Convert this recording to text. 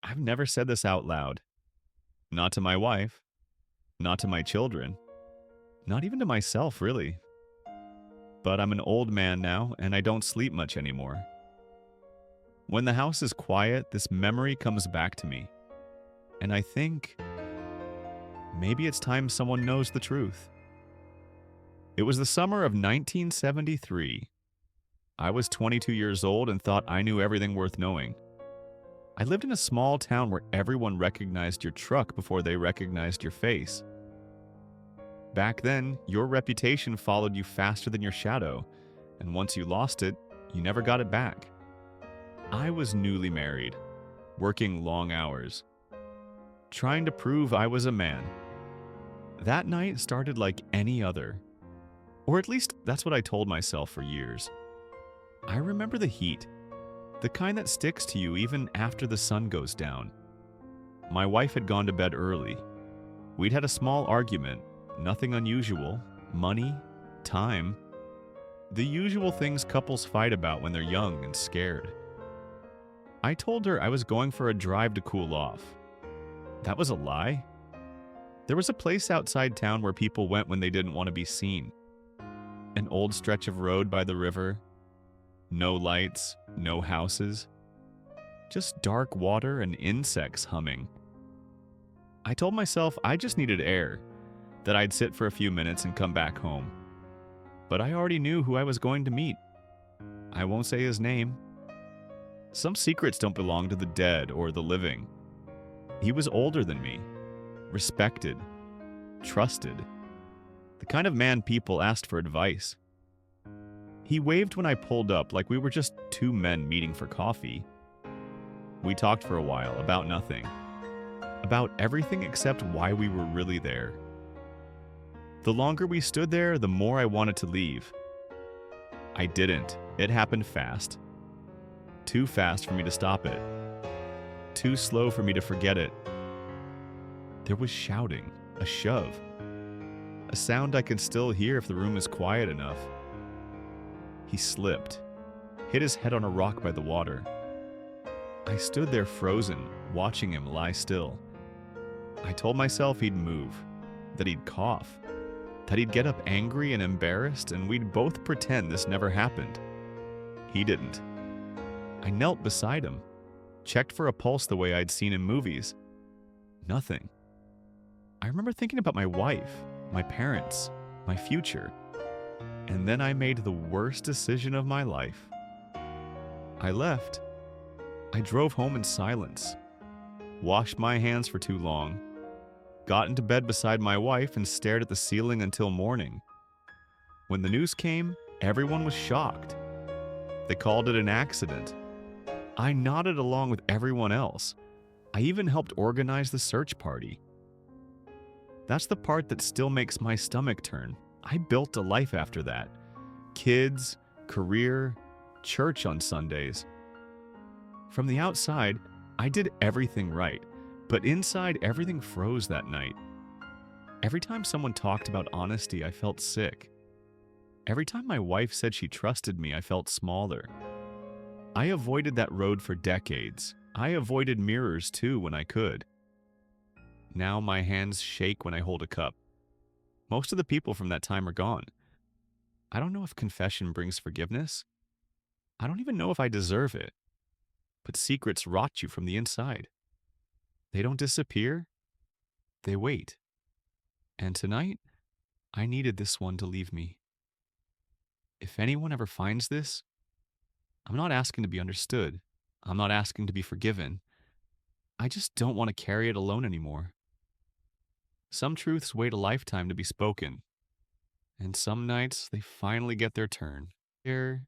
I've never said this out loud. Not to my wife, not to my children, not even to myself, really. But I'm an old man now, and I don't sleep much anymore. When the house is quiet, this memory comes back to me, and I think maybe it's time someone knows the truth. It was the summer of 1973. I was 22 years old and thought I knew everything worth knowing. I lived in a small town where everyone recognized your truck before they recognized your face. Back then, your reputation followed you faster than your shadow, and once you lost it, you never got it back. I was newly married, working long hours, trying to prove I was a man. That night started like any other, or at least that's what I told myself for years. I remember the heat, the kind that sticks to you even after the sun goes down. My wife had gone to bed early. We'd had a small argument, nothing unusual, money, time, the usual things couples fight about when they're young and scared. I told her I was going for a drive to cool off. That was a lie. There was a place outside town where people went when they didn't want to be seen. An old stretch of road by the river. No lights, no houses. Just dark water and insects humming. I told myself I just needed air, that I'd sit for a few minutes and come back home. But I already knew who I was going to meet. I won't say his name. Some secrets don't belong to the dead or the living. He was older than me, respected, trusted, the kind of man people asked for advice. He waved when I pulled up like we were just two men meeting for coffee. We talked for a while about nothing, about everything except why we were really there. The longer we stood there, the more I wanted to leave. I didn't. It happened fast. Too fast for me to stop it. Too slow for me to forget it. There was shouting, a shove, a sound I could still hear if the room is quiet enough. He slipped, hit his head on a rock by the water. I stood there frozen, watching him lie still. I told myself he'd move, that he'd cough, that he'd get up angry and embarrassed, and we'd both pretend this never happened. He didn't. I knelt beside him, checked for a pulse the way I'd seen in movies. Nothing. I remember thinking about my wife, my parents, my future. And then I made the worst decision of my life. I left. I drove home in silence, washed my hands for too long, got into bed beside my wife and stared at the ceiling until morning. When the news came, everyone was shocked. They called it an accident. I nodded along with everyone else. I even helped organize the search party. That's the part that still makes my stomach turn. I built a life after that. Kids, career, church on Sundays. From the outside, I did everything right, but inside everything froze that night. Every time someone talked about honesty, I felt sick. Every time my wife said she trusted me, I felt smaller. I avoided that road for decades. I avoided mirrors too when I could. Now my hands shake when I hold a cup. Most of the people from that time are gone. I don't know if confession brings forgiveness. I don't even know if I deserve it. But secrets rot you from the inside. They don't disappear. They wait. And tonight, I needed this one to leave me. If anyone ever finds this, I'm not asking to be understood. I'm not asking to be forgiven. I just don't want to carry it alone anymore. Some truths wait a lifetime to be spoken, and some nights they finally get their turn. Here